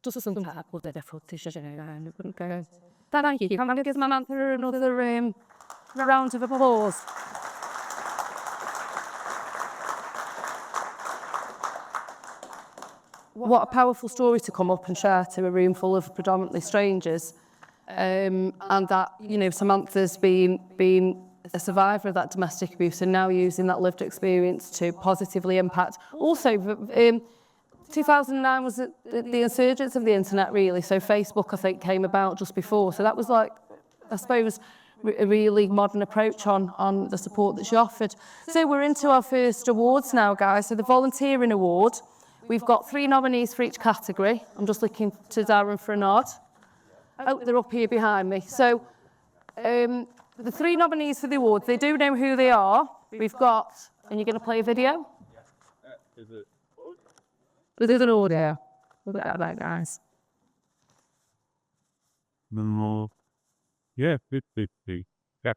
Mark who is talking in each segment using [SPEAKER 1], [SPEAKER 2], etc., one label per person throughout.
[SPEAKER 1] just sometimes we'll do the footage, and it wouldn't go. Thank you. Can I give Samantha another round of applause? What a powerful story to come up and share to a room full of predominantly strangers. And that, Samantha's been a survivor of that domestic abuse and now using that lived experience to positively impact. Also, 2009 was the insurgence of the internet, really. So Facebook, I think, came about just before. So that was like, I suppose, a really modern approach on the support that she offered. So we're into our first awards now, guys. So the Volunteering Award. We've got 3 nominees for each category. I'm just looking to Darren for a nod. Oh, they're up here behind me. So the 3 nominees for the award, they do know who they are. We've got, and you're going to play a video?
[SPEAKER 2] Is it?
[SPEAKER 1] There's an audio. Look at that, guys.
[SPEAKER 2] No. Yeah, 50. Yeah.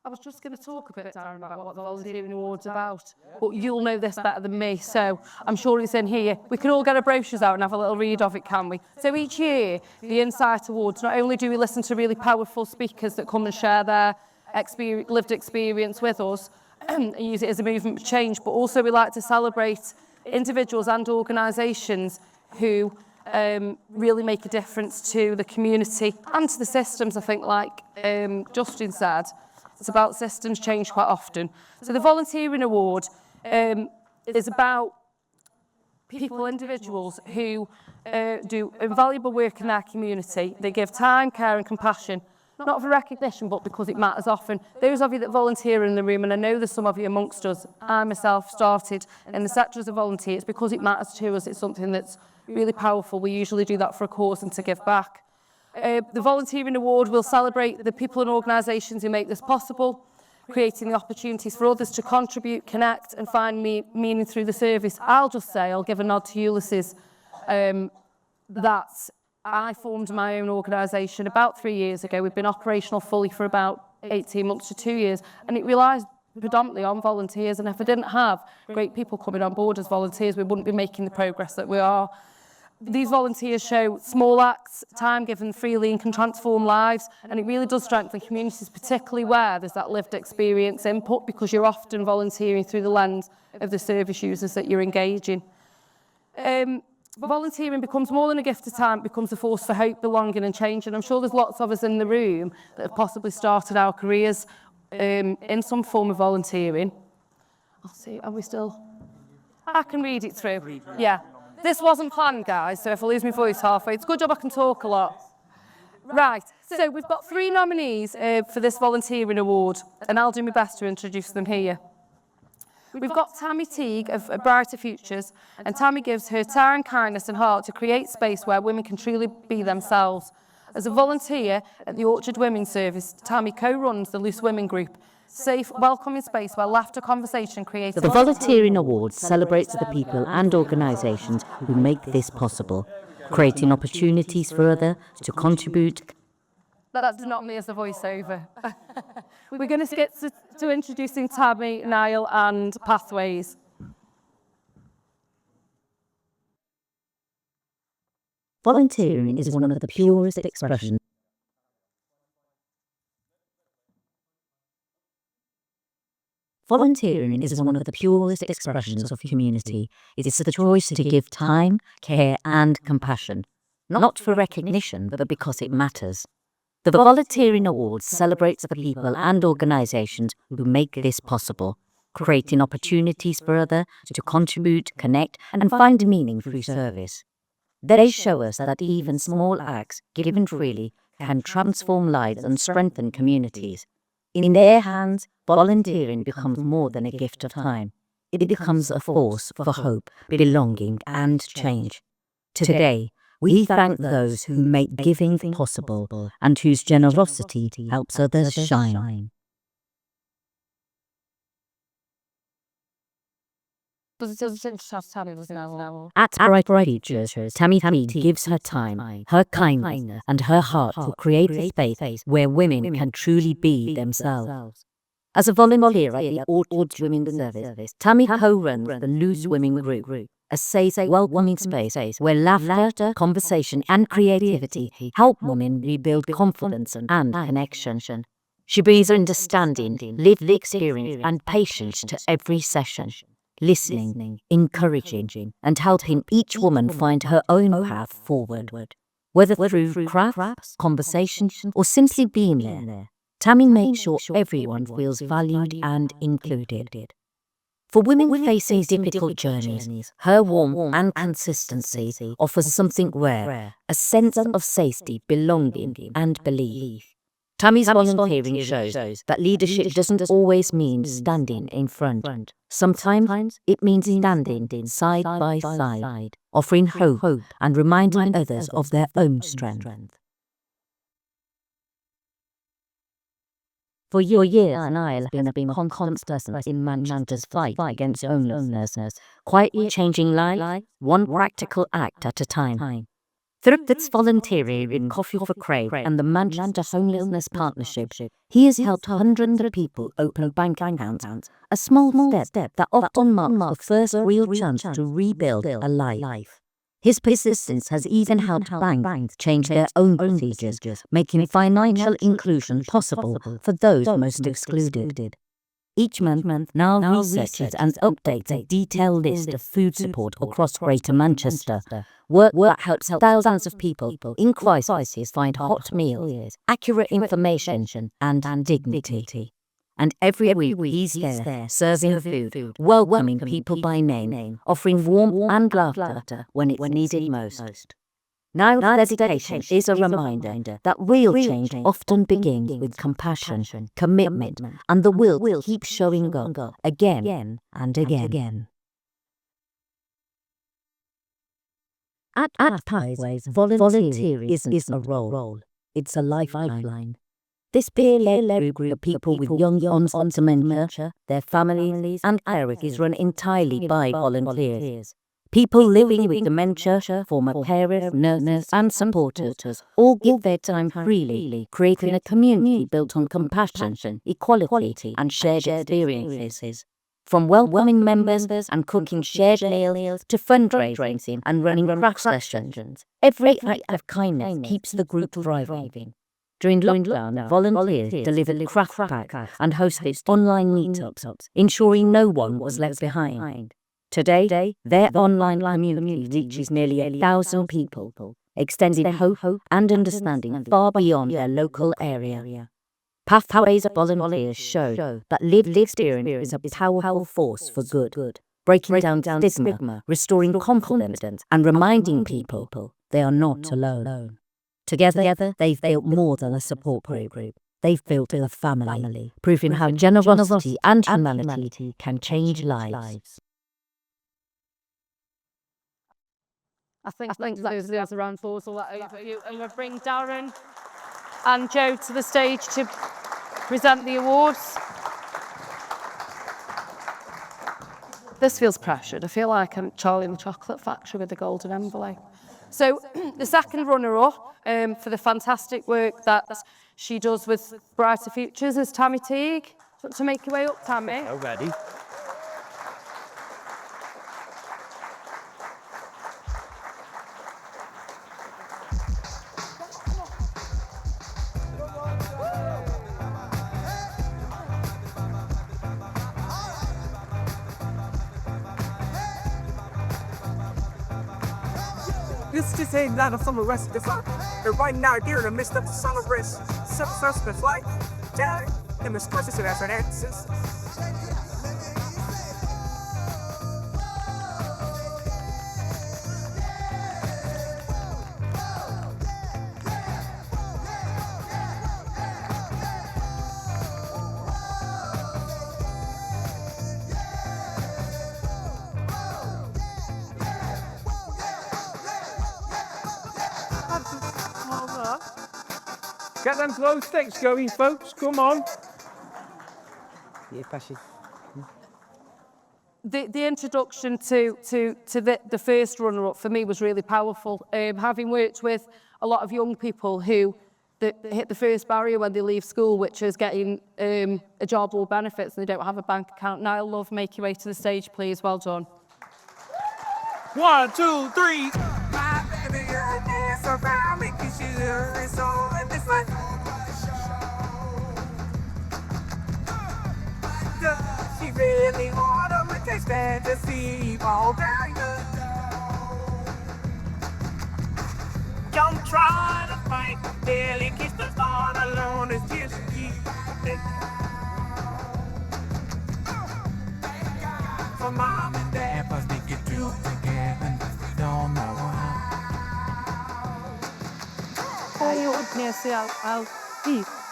[SPEAKER 1] I was just going to talk a bit, Darren, about what the Volunteering Award's about, but you'll know this better than me, so I'm sure it's in here. We can all get our brochures out and have a little read of it, can we? So each year, the Insight Awards, not only do we listen to really powerful speakers that come and share their lived experience with us and use it as a movement for change, but also we like to celebrate individuals and organisations who really make a difference to the community and to the systems, I think, like Justin said. It's about systems change quite often. So the Volunteering Award is about people, individuals who do invaluable work in their community. They give time, care and compassion, not for recognition, but because it matters often. Those of you that volunteer in the room, and I know there's some of you amongst us, I myself started in the sector as a volunteer, it's because it matters to us. It's something that's really powerful. We usually do that for a cause and to give back. The Volunteering Award will celebrate the people and organisations who make this possible, creating the opportunities for others to contribute, connect and find meaning through the service. I'll give a nod to Ulysses, that I formed my own organisation about 3 years ago. We've been operational fully for about 18 months to 2 years, and it relies predominantly on volunteers. And if I didn't have great people coming on board as volunteers, we wouldn't be making the progress that we are. These volunteers show small acts, time given freely and can transform lives, and it really does strengthen communities, particularly where there's that lived experience input, because you're often volunteering through the lens of the service users that you're engaging. Volunteering becomes more than a gift of time, it becomes a force for hope, belonging and change, and I'm sure there's lots of us in the room that have possibly started our careers in some form of volunteering. I'll see, are we still? I can read it through, yeah. This wasn't planned, guys, so if I lose my voice halfway, it's a good job I can talk a lot. Right, so we've got 3 nominees for this Volunteering Award, and I'll do my best to introduce them here. We've got Tammy Teague of Brighter Futures, and Tammy gives her time, kindness and heart to create space where women can truly be themselves. As a volunteer at the Orchard Women's Service, Tammy co-runs the Loose Women Group, safe, welcoming space where laughter, conversation creates...
[SPEAKER 3] The Volunteering Award celebrates the people and organisations who make this possible, creating opportunities for others to contribute.
[SPEAKER 1] That's not me as a voiceover. We're going to get to introducing Tammy, Niall and Pathways.
[SPEAKER 3] Volunteering is one of the purest expressions Volunteering is one of the purest expressions of community. It is the choice to give time, care and compassion, not for recognition, but because it matters. The Volunteering Award celebrates the people and organisations who make this possible, creating opportunities for others to contribute, connect and find meaning through service. They show us that even small acts, given freely, can transform lives and strengthen communities. In their hands, volunteering becomes more than a gift of time. It becomes a force for hope, belonging and change. Today, we thank those who make giving possible and whose generosity helps others shine. At Bright Features, Tammy gives her time, her kindness, and her heart to create a space where women can truly be themselves. As a volunteer at the Orchard Women's Service, Tammy co-runs the Loose Women Group, a safe, welcoming space where laughter, conversation, and creativity help women rebuild confidence and connection. She brings understanding, lived experience, and patience to every session, listening, encouraging, and helping each woman find her own path forward. Whether through crafts, conversation, or simply being there, Tammy makes sure everyone feels valued and included. For women facing difficult journeys, her warmth and consistency offers something rare, a sense of safety, belonging, and belief. Tammy's volunteering shows that leadership doesn't always mean standing in front. Sometimes it means standing side by side, offering hope and reminding others of their own strength. For years, Niall has been a constant presence in Manchester's fight against homelessness, quietly changing lives, one practical act at a time. Through its volunteering in Coffee for Crave and the Manchester Homelessness Partnership, he has helped hundreds of people open bank accounts, a small step that often marks the first real chance to rebuild a life. His persistence has even helped banks change their own procedures, making financial inclusion possible for those most excluded. Each month, Niall researches and updates a detailed list of food support across Greater Manchester, work that helps thousands of people in crisis find hot meals, accurate information, and dignity. And every week he's there, serving food, welcoming people by name, offering warmth and laughter when it's needed most. Niall's dedication is a reminder that real change often begins with compassion, commitment, and the will to keep showing up again and again. At Pathways, volunteering isn't a role, it's a lifeline. This peer-led group of people with young onset dementia, their families, and carers is run entirely by volunteers. People living with dementia, former carers, nurses, and supporters all give their time freely, creating a community built on compassion, equality, and shared experiences. From welcoming members and cooking shared meals to fundraising and running craft sessions, every act of kindness keeps the group thriving. During lockdown, volunteers delivered craft packs and hosted online meetups, ensuring no one was left behind. Today, their online community reaches nearly 1,000 people, extending hope and understanding far beyond their local area. Pathways volunteers show that lived experience is a powerful force for good, breaking down stigma, restoring confidence, and reminding people they are not alone. Together, they've built more than a support group. They've built a family, proving how generosity and humanity can change lives.
[SPEAKER 1] I think there's a round of applause all that over you. And we'll bring Darren and Joe to the stage to present the awards. This feels pressured. I feel like I'm Charlie in the Chocolate Factory with the golden envelope. So the second runner-up for the fantastic work that she does with Brighter Futures is Tammy Teague. Do you want to make your way up, Tammy?
[SPEAKER 2] Already.
[SPEAKER 4] This ain't not a summer rest. They're right now here in the midst of the summer rest. Substance like Jack and the stretches of that answers.
[SPEAKER 2] Get them glow sticks going, folks. Come on.
[SPEAKER 4] Yeah, pass it.
[SPEAKER 1] the introduction to the first runner-up for me was really powerful. Having worked with a lot of young people who hit the first barrier when they leave school, which is getting a job or benefits, and they don't have a bank account. Niall Love, make your way to the stage, please. Well done.
[SPEAKER 4] 1, 2, 3. My baby, you're dance around, making sure it's all in this life. Does she really wanna make a fantasy all down your Don't try to fight, barely kiss the thought alone is just you. For mom and dad, but they get through together, don't know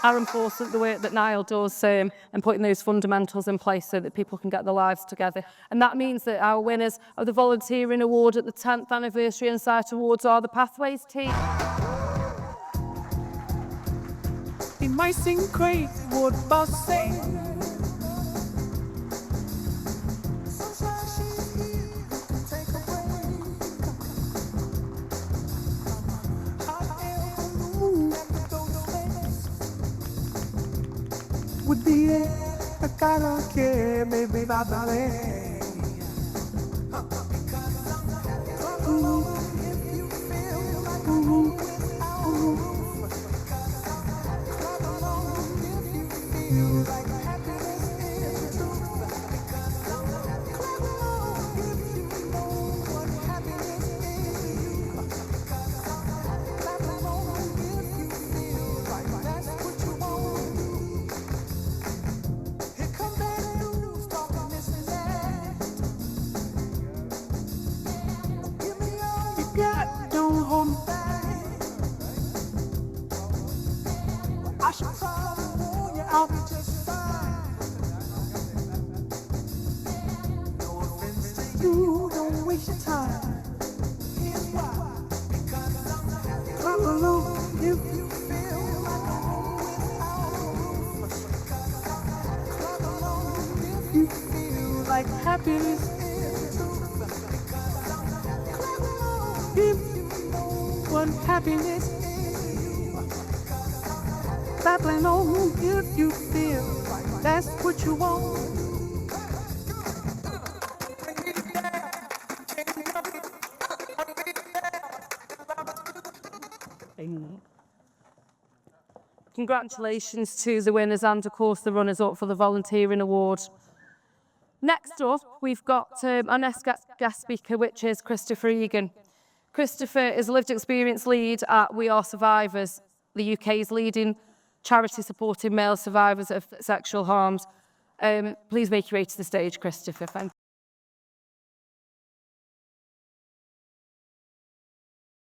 [SPEAKER 1] Are important the work that Niall does and putting those fundamentals in place so that people can get their lives together. And that means that our winners of the Volunteering Award at the 10th Anniversary Insight Awards are the Pathways team.
[SPEAKER 4] It might seem crazy what boss say. Would be there, I don't care, maybe about ballet. God, don't hold me back. I should probably warn you, I'll be just fine. No offense to you, don't waste your time. Here's why. Clap along if you feel like a home without a roof. Clap along if you feel like happiness is the truth. If you know what happiness is, clap along if you feel like that's what you want.
[SPEAKER 1] Congratulations to the winners and, of course, the runners-up for the Volunteering Award. Next up, we've got our next guest speaker, which is Christopher Egan. Christopher is a lived experience lead at We Are Survivors, the UK's leading charity supporting male survivors of sexual harms. Please make your way to the stage, Christopher. Thank